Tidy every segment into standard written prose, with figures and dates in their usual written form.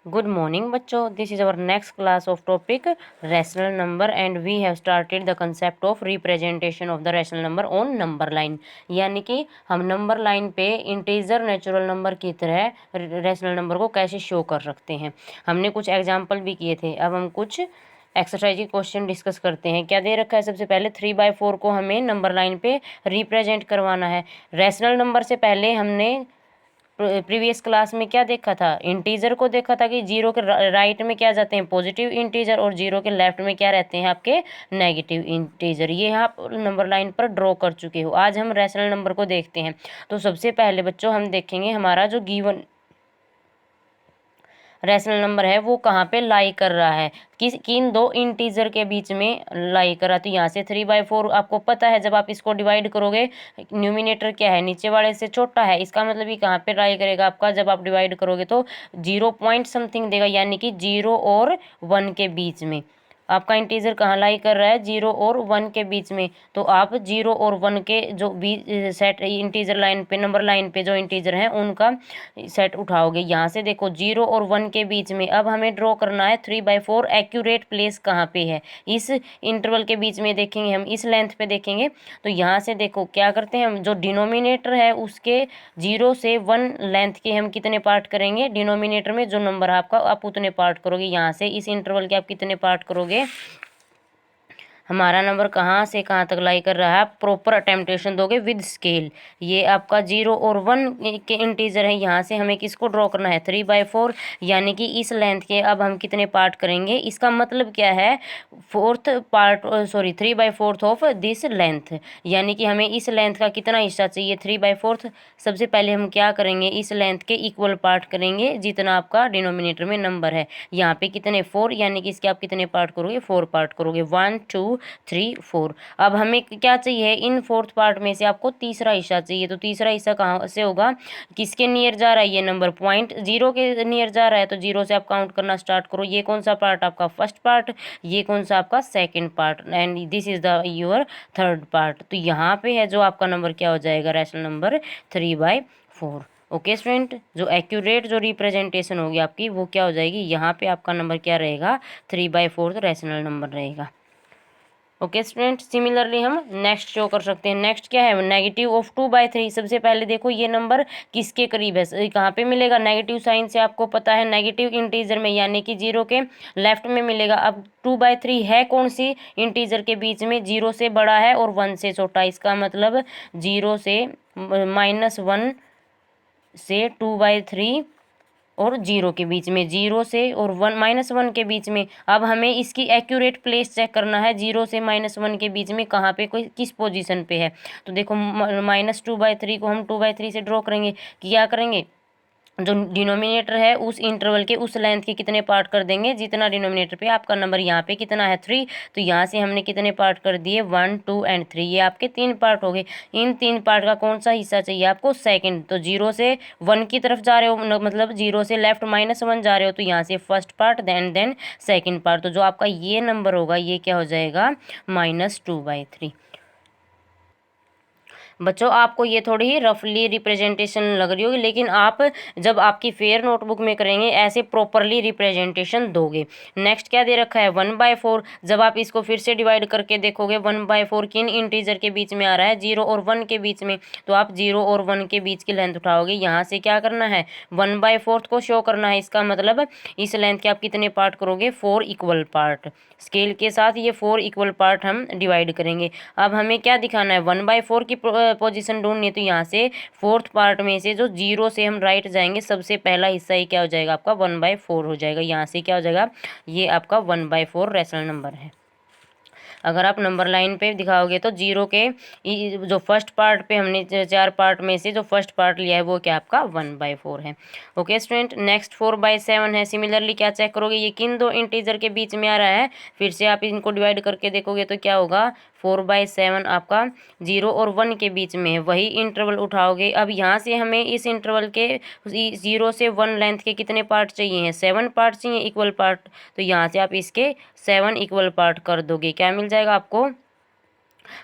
Good morning बच्चों, this is our next class of topic rational number and we have started the concept of representation of the rational number on number line। यानी कि हम number line पे integer natural number की तरह rational number को कैसे show कर सकते हैं। हमने कुछ एग्जाम्पल भी किए थे। अब हम कुछ एक्सरसाइज क्वेश्चन डिस्कस करते हैं। क्या दे रखा है, सबसे पहले 3/4 को हमें नंबर लाइन पे रिप्रेजेंट करवाना है। रैशनल नंबर से पहले हमने प्रीवियस क्लास में क्या देखा था, इंटीजर को देखा था कि जीरो के राइट में क्या जाते हैं पॉजिटिव इंटीजर और जीरो के लेफ्ट में क्या रहते हैं आपके नेगेटिव इंटीजर। ये आप नंबर लाइन पर ड्रॉ कर चुके हो। आज हम रैशनल नंबर को देखते हैं। तो सबसे पहले बच्चों हम देखेंगे हमारा जो गिवन रैशनल नंबर है वो कहाँ पे लाई कर रहा है, किन दो इंटीजर के बीच में लाई कर रहा है। तो यहाँ से 3/4 आपको पता है, जब आप इसको डिवाइड करोगे न्यूमिनेटर क्या है, नीचे वाले से छोटा है, इसका मतलब कि कहाँ पे लाई करेगा आपका, जब आप डिवाइड करोगे तो 0 पॉइंट समथिंग देगा, यानी कि 0 और 1 के बीच में आपका इंटीजर कहाँ लाई कर रहा है, 0 और 1 के बीच में। तो आप 0 और 1 के जो बीच सेट इंटीजर लाइन पे नंबर लाइन पे जो इंटीजर हैं उनका सेट उठाओगे। यहाँ से देखो 0 और 1 के बीच में अब हमें ड्रॉ करना है 3/4 एक्यूरेट प्लेस कहाँ पे है, इस इंटरवल के बीच में देखेंगे हम, इस लेंथ पे देखेंगे। तो यहाँ से देखो क्या करते हैं हम, जो डिनोमिनेटर है उसके 0 से 1 लेंथ के हम कितने पार्ट करेंगे, डिनोमिनेटर में जो नंबर आपका आप उतने पार्ट करोगे। यहाँ से इस इंटरवल के आप कितने पार्ट करोगे, हमारा नंबर कहाँ से कहाँ तक लाई कर रहा है, आप प्रॉपर अटेम्पटेशन दोगे विद स्केल। ये आपका 0 और 1 के इंटीजर है। यहाँ से हमें किसको ड्रॉ करना है, 3/4, यानी कि इस लेंथ के अब हम कितने पार्ट करेंगे। इसका मतलब क्या है, fourth part, sorry 3/4 of this length, यानी कि हमें इस लेंथ का कितना हिस्सा चाहिए, 3/4। सबसे पहले हम क्या करेंगे, इस लेंथ के इक्वल पार्ट करेंगे जितना आपका डिनोमिनेटर में नंबर है। यहाँ पे कितने 4, यानी कि इसके आप कितने पार्ट करोगे, 4 पार्ट करोगे, 1 2 3 4। अब हमें क्या चाहिए, इन फोर्थ पार्ट में से आपको तीसरा हिस्सा चाहिए। तो तीसरा हिस्सा कहाँ से होगा, किसके नियर जा रहा है ये नंबर, 0.0 के नियर जा रहा है। तो 0 से आप काउंट करना स्टार्ट करो। ये कौन सा पार्ट आपका फर्स्ट पार्ट, ये कौन सा आपका second part, and this is the your third part. तो यहाँ पे है जो आपका नंबर क्या हो जाएगा, रैशनल नंबर 3/4। ओके स्टूडेंट, जो एक्यूरेट जो रिप्रेजेंटेशन होगी आपकी वो क्या हो जाएगी, यहाँ पे आपका नंबर क्या रहेगा, 3/4 रैशनल नंबर रहेगा। ओके स्टूडेंट, सिमिलरली हम नेक्स्ट शो कर सकते हैं। नेक्स्ट क्या है, नेगेटिव ऑफ 2/3। सबसे पहले देखो ये नंबर किसके करीब है, कहाँ पे मिलेगा, नेगेटिव साइन से आपको पता है नेगेटिव इंटीजर में, यानी कि 0 के लेफ्ट में मिलेगा। अब 2/3 है कौन सी इंटीजर के बीच में, 0 से बड़ा है और 1 से छोटा। इसका मतलब 0 से -1 से 2/3 और 0 के बीच में, 0 से और 1 -1 के बीच में। अब हमें इसकी एक्यूरेट प्लेस चेक करना है, 0 से -1 के बीच में कहाँ पे, कोई किस पोजीशन पे है। तो देखो -2/3 को हम 2/3 से ड्रॉ करेंगे, क्या करेंगे, जो डिनोमिनेटर है उस इंटरवल के उस लेंथ के कितने पार्ट कर देंगे, जितना डिनोमिनेटर पे आपका नंबर यहाँ पे कितना है 3। तो यहाँ से हमने कितने पार्ट कर दिए, 1 2 एंड 3, ये आपके 3 पार्ट हो गए। इन 3 पार्ट का कौन सा हिस्सा चाहिए आपको, सेकंड। तो 0 से 1 की तरफ जा रहे हो, मतलब 0 से लेफ्ट -1 जा रहे हो, तो यहाँ से first part then second part. तो जो आपका ये नंबर होगा ये क्या हो जाएगा, -2/3। बच्चों आपको ये थोड़ी ही रफली रिप्रेजेंटेशन लग रही होगी, लेकिन आप जब आपकी फेयर नोटबुक में करेंगे ऐसे प्रॉपरली रिप्रेजेंटेशन दोगे। नेक्स्ट क्या दे रखा है, 1/4। जब आप इसको फिर से डिवाइड करके देखोगे 1/4 किन इंटीजर के बीच में आ रहा है, 0 और 1 के बीच में। तो आप 0 और 1 के बीच की लेंथ उठाओगे, यहाँ से क्या करना है, 1/4 को शो करना है। इसका मतलब इस लेंथ के आप कितने पार्ट करोगे, 4 इक्वल पार्ट। स्केल के साथ ये 4 इक्वल पार्ट हम डिवाइड करेंगे। अब हमें क्या दिखाना है, 1/4 की पोजीशन ढूंढनी है। तो यहाँ से फोर्थ पार्ट में से जो 0 से हम राइट जाएंगे, सबसे पहला हिस्सा ही क्या हो जाएगा आपका, 1/4 हो जाएगा। यहाँ से क्या हो जाएगा, ये आपका 1/4 रैशनल नंबर है। अगर आप नंबर लाइन पे दिखाओगे तो 0 के जो फर्स्ट पार्ट पे हमने 4 पार्ट में से जो फर्स्ट पार्ट लिया है वो क्या आपका 1/4 है। ओके स्टूडेंट, नेक्स्ट 4/7 है। सिमिलरली क्या चेक करोगे, ये किन दो इंटीजर के बीच में आ रहा है, फिर से आप इनको डिवाइड करके देखोगे तो क्या होगा, 4/7 आपका 0 और 1 के बीच में है, वही इंटरवल उठाओगे। अब यहाँ से हमें इस इंटरवल के 0 से 1 लेंथ के कितने पार्ट चाहिए हैं, 7 पार्ट चाहिए, इक्वल पार्ट। तो यहाँ से आप इसके 7 इक्वल पार्ट कर दोगे, क्या मिल जाएगा आपको,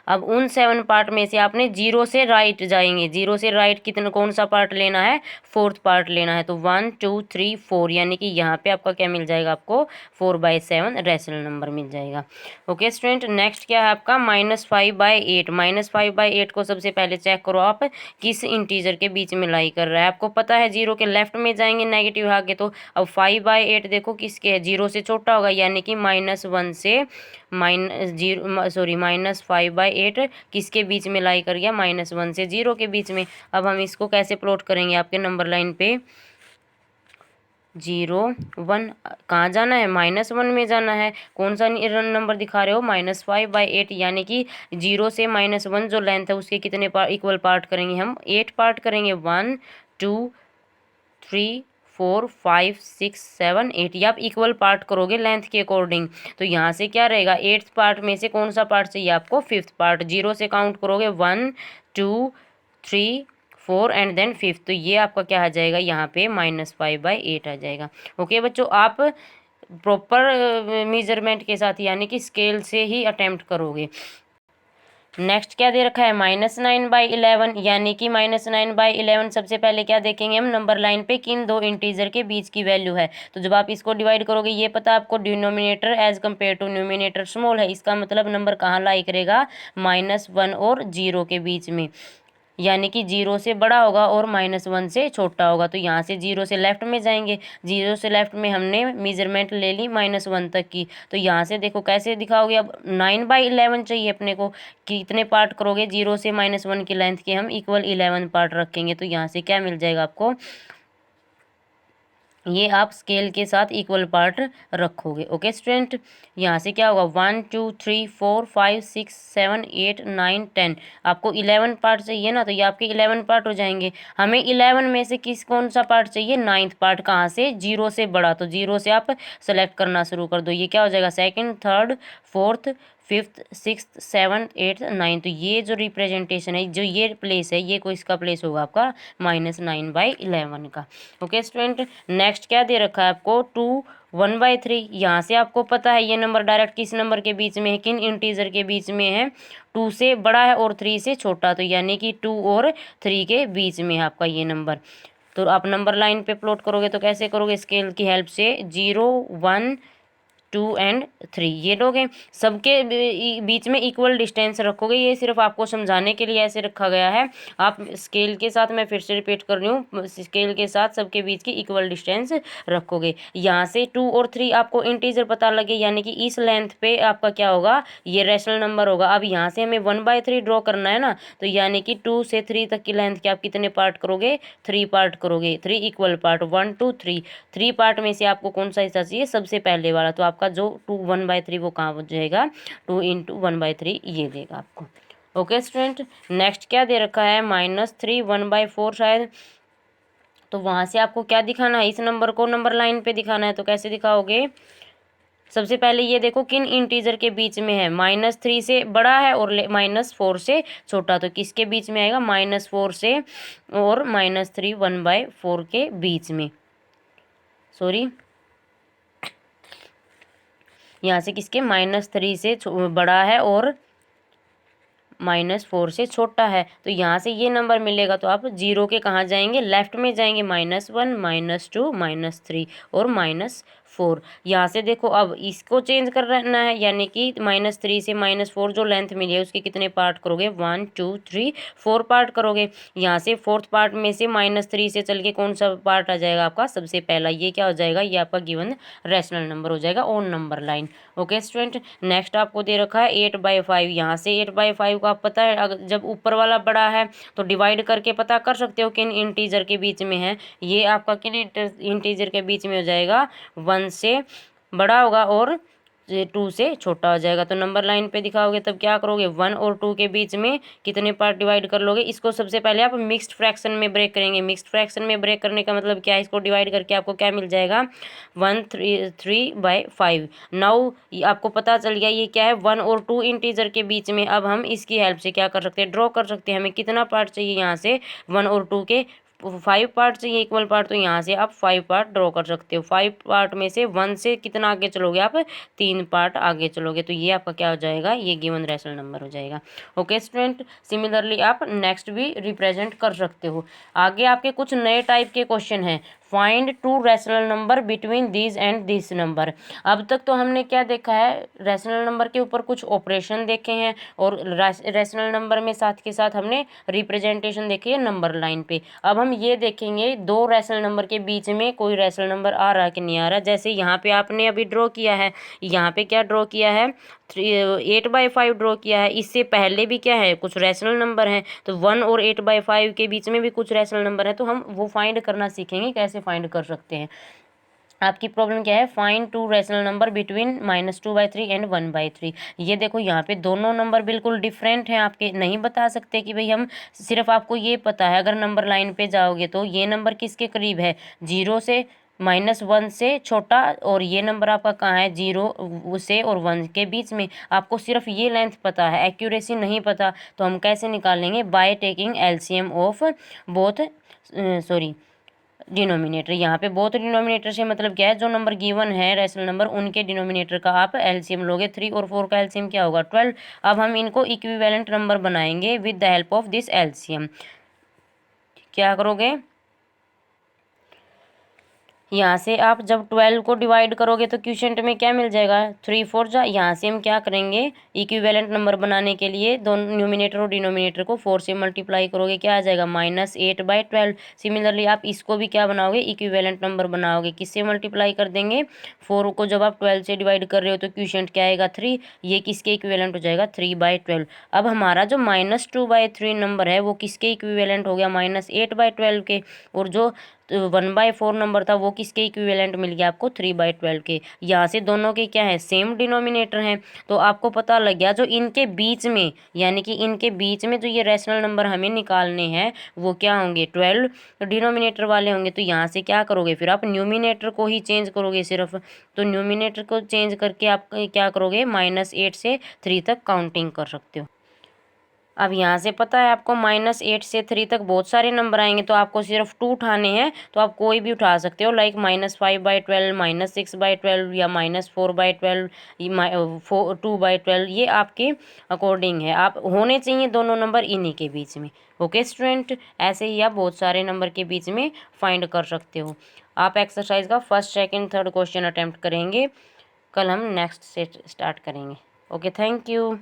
अब उन 7 पार्ट में से आपने जीरो से राइट जाएंगे, जीरो से राइट कितना कौन सा पार्ट लेना है, फोर्थ पार्ट लेना है। तो 1 2 3 4 यानी कि यहाँ पे आपका क्या मिल जाएगा, आपको 4/7 रेशनल नंबर मिल जाएगा। ओके स्टूडेंट, नेक्स्ट क्या है आपका -5/8। -5/8 को सबसे पहले चेक करो आप किस इंटीजर के बीच में लाई कर रहा है। आपको पता है जीरो के लेफ्ट में जाएंगे नेगेटिव आगे, तो अब 5/8 देखो किसके है, जीरो से छोटा होगा यानी कि -1 से -5/8 किसके बीच में लाई कर गया, -1 से 0 के बीच में। अब हम इसको कैसे प्लॉट करेंगे आपके नंबर लाइन पे, 0 1 कहाँ जाना है, -1 में जाना है। कौन सा नंबर दिखा रहे हो, -5/8 यानी कि 0 से -1 जो लेंथ है उसके कितने इक्वल पार्ट करेंगे हम, 8 पार्ट करेंगे। 1 2 3 4 5 6 7 8, ये आप इक्वल पार्ट करोगे लेंथ के अकॉर्डिंग। तो यहाँ से क्या रहेगा, 8th पार्ट में से कौन सा पार्ट चाहिए आपको, 5th पार्ट। जीरो से काउंट करोगे 1 2 3 4 एंड देन 5th, तो ये आपका क्या आ जाएगा यहाँ पे -5/8 आ जाएगा। ओके बच्चों, आप प्रॉपर मेजरमेंट के साथ यानी कि स्केल से ही अटेम्प्ट करोगे। नेक्स्ट क्या दे रखा है, -9/11 यानी कि -9/11 सबसे पहले क्या देखेंगे हम, नंबर लाइन पे किन दो इंटीजर के बीच की वैल्यू है। तो जब आप इसको डिवाइड करोगे, ये पता आपको denominator as compared to numerator small है, इसका मतलब नंबर कहाँ लाई करेगा, -1 और 0 के बीच में, यानी कि 0 से बड़ा होगा और -1 से छोटा होगा। तो यहाँ से 0 से लेफ्ट में जाएंगे, 0 से लेफ्ट में हमने मेजरमेंट ले ली -1 तक की। तो यहाँ से देखो कैसे दिखाओगे, अब 9/11 चाहिए अपने को, कितने पार्ट करोगे, 0 से -1 की लेंथ के हम इक्वल 11 पार्ट रखेंगे। तो यहाँ से क्या मिल जाएगा आपको, ये आप स्केल के साथ इक्वल पार्ट रखोगे। ओके स्टूडेंट, यहाँ से क्या होगा, 1 2 3 4 5 6 7 8 9 10, आपको 11 पार्ट चाहिए ना, तो ये आपके 11 पार्ट हो जाएंगे। हमें 11 में से कौन सा पार्ट चाहिए, 9th पार्ट। कहाँ से, 0 से बड़ा, तो 0 से आप सेलेक्ट करना शुरू कर दो। ये क्या हो जाएगा, 2nd 3rd 4th 5th 6th 7th 8th 9th। तो ये जो रिप्रेजेंटेशन है, जो ये प्लेस है, ये कोई इसका प्लेस होगा आपका -9/11 का। ओके स्टूडेंट, नेक्स्ट क्या दे रखा है आपको, 2 1/3। यहाँ से आपको पता है ये नंबर डायरेक्ट किस नंबर के बीच में है, किन इंटीजर के बीच में है, 2 से बड़ा है और 3 से छोटा। तो यानी कि 2 और 3 के बीच में है आपका ये नंबर। तो आप नंबर लाइन पे प्लॉट करोगे तो कैसे करोगे, स्केल की हेल्प से 0 1 2 एंड 3 ये लोग हैं, सबके बीच में इक्वल डिस्टेंस रखोगे। ये सिर्फ आपको समझाने के लिए ऐसे रखा गया है। आप स्केल के साथ, मैं फिर से रिपीट कर रही हूँ, स्केल के साथ सबके बीच की इक्वल डिस्टेंस रखोगे। यहाँ से 2 और 3 आपको इंटीजर पता लगे, यानी कि इस लेंथ पे आपका क्या होगा, ये रेशनल नंबर होगा। अब यहाँ से हमें 1/3 ड्रॉ करना है ना, तो यानी कि 2 से 3 तक की लेंथ के आप कितने पार्ट करोगे, 3 पार्ट करोगे, 3 इक्वल पार्ट, 1 2 3। 3 पार्ट में से आपको कौन सा हिस्सा चाहिए, सबसे पहले वाला। तो आपका जो 2 1/3 वो कहाँ हो जाएगा, 2 × 1/3 ये देगा आपको। ओके स्टूडेंट, नेक्स्ट क्या दे रखा है, -3 1/4 शायद। तो वहाँ से आपको क्या दिखाना है, इस नंबर को नंबर लाइन पे दिखाना है। तो कैसे दिखाओगे, सबसे पहले ये देखो किन इंटीजर के बीच में है, -3 से बड़ा है और -4 से छोटा। तो किसके बीच में आएगा, -4 से और -3 1/4 के बीच में, सॉरी यहाँ से किसके, -3 से बड़ा है और -4 से छोटा है। तो यहाँ से ये नंबर मिलेगा। तो आप 0 के कहाँ जाएंगे, लेफ्ट में जाएंगे, -1 -2 -3 और -4। यहाँ से देखो अब इसको चेंज करना है, यानी कि -3 से -4 जो लेंथ मिली है उसके कितने पार्ट करोगे, 1 2 3 4 पार्ट करोगे। यहाँ से 4th पार्ट में से -3 से चल के कौन सा पार्ट आ जाएगा आपका, सबसे पहला। ये क्या हो जाएगा, ये आपका गिवन रेशनल नंबर हो जाएगा on number line. Okay student, next आपको दे रखा है 8/5। यहाँ से 8/5 को आप पता है, अगर जब ऊपर वाला बड़ा है तो डिवाइड करके पता कर सकते हो किन इंटीजर के बीच में है। ये आपका किन इंटीजर के बीच में हो जाएगा, 1 से बड़ा होगा और 2 से छोटा हो जाएगा। तो नंबर लाइन पे दिखाओगे तब क्या करोगे, 1 और 2 के बीच में कितने पार्ट डिवाइड कर लोगे। इसको सबसे पहले आप मिक्स्ड फ्रैक्शन में ब्रेक करेंगे। मिक्स्ड फ्रैक्शन में ब्रेक करने का मतलब क्या है, इसको डिवाइड करके आपको क्या मिल जाएगा, 3/5। नाउ आपको पता चल गया ये क्या है, 1 और 2 इंटीजर के बीच में। अब हम इसकी हेल्प से क्या कर सकते हैं, ड्रॉ कर सकते हैं। हमें कितना पार्ट चाहिए यहाँ से, 1 और 2 के 5 पार्ट चाहिए इक्वल पार्ट, तो यहाँ से आप 5 पार्ट ड्रॉ कर सकते हो। 5 पार्ट में से 1 से कितना आगे चलोगे आप, 3 पार्ट आगे चलोगे, तो ये आपका क्या हो जाएगा, ये गिवन रैशनल नंबर हो जाएगा। ओके स्टूडेंट, सिमिलरली आप नेक्स्ट भी रिप्रेजेंट कर सकते हो। आगे आपके कुछ नए टाइप के क्वेश्चन हैं। Find to rational number between these and this number. अब तक तो हमने क्या देखा है, रैशनल नंबर के ऊपर कुछ ऑपरेशन देखे हैं, और रैशनल नंबर में साथ के साथ हमने रिप्रेजेंटेशन देखी है नंबर लाइन पे। अब हम ये देखेंगे दो रैशनल नंबर के बीच में कोई रैशनल नंबर आ रहा है कि नहीं आ रहा। जैसे यहाँ पे आपने अभी ड्रॉ किया है, यहाँ पे क्या ड्रॉ किया है, 8/5 ड्रॉ किया है। इससे पहले भी क्या है, कुछ रैशनल नंबर हैं, तो 1 और 8/5 के बीच में भी कुछ रैशनल नंबर है, तो हम वो फाइंड करना सीखेंगे कैसे फाइंड कर सकते हैं। आपकी प्रॉब्लम क्या है, find to rational number between -2/3 and 1/3। ये देखो यहाँ पे दोनों नंबर बिल्कुल डिफरेंट हैं, आपके नहीं बता सकते कि भाई हम, सिर्फ आपको ये पता है अगर नंबर लाइन पे जाओगे तो ये नंबर किसके करीब है, 0 से -1 से छोटा, और ये नंबर आपका कहाँ है, 0 से और 1 के बीच में। आपको सिर्फ ये लेंथ पता है, एक्यूरेसी नहीं पता, तो हम कैसे निकालेंगे, by taking LCM of both, sorry denominator. यहाँ पे बोथ डिनोमिनेटर से मतलब क्या है, जो नंबर गिवन है रैशनल नंबर उनके डिनोमिनेटर का आप एलसीएम लोगे। 3 और 4 का एलसीएम क्या होगा, 12। अब हम इनको इक्विवेलेंट नंबर बनाएंगे with the help of this LCM. क्या करोगे, यहाँ से आप जब 12 को डिवाइड करोगे तो क्वोशिएंट में क्या मिल जाएगा, 3 4 जा। यहाँ से हम क्या करेंगे, इक्विवेलेंट नंबर बनाने के लिए दोनों न्यूमिनेटर और डिनोमिनेटर को 4 से मल्टीप्लाई करोगे, क्या आ जाएगा, -8/12। सिमिलरली आप इसको भी क्या बनाओगे, इक्विवेलेंट नंबर बनाओगे, किससे मल्टीप्लाई कर देंगे, 4 को जब आप 12 से डिवाइड कर रहे हो तो क्वोशिएंट क्या आएगा, 3। ये किसके इक्विवेलेंट हो जाएगा, 3/12। अब हमारा जो -2/3 नंबर है वो किसके इक्विवेलेंट हो गया, -8/12 के। और जो 1/4 नंबर था वो किसके इक्विवेलेंट मिल गया आपको, 3/12 के। यहाँ से दोनों के क्या है, सेम डिनोमिनेटर हैं, तो आपको पता लग गया जो इनके बीच में, यानी कि इनके बीच में जो ये रैशनल नंबर हमें निकालने हैं वो क्या होंगे, 12 डिनोमिनेटर वाले होंगे। तो यहाँ से क्या करोगे, फिर आप न्यूमिनेटर को ही चेंज करोगे सिर्फ। तो न्यूमिनेटर को चेंज करके आप क्या करोगे, -8 से 3 तक काउंटिंग कर सकते हो। अब यहाँ से पता है आपको -8 से 3 तक बहुत सारे नंबर आएंगे, तो आपको सिर्फ 2 उठाने हैं, तो आप कोई भी उठा सकते हो, लाइक -5/12, -6/12 या -4/12, 2/12। ये आपके अकॉर्डिंग है, आप होने चाहिए दोनों नंबर इन्हीं के बीच में। ओके स्टूडेंट, ऐसे ही आप बहुत सारे नंबर के बीच में फाइंड कर सकते हो। आप एक्सरसाइज का first second third question attempt करेंगे, कल हम नेक्स्ट से स्टार्ट करेंगे। Okay, thank you.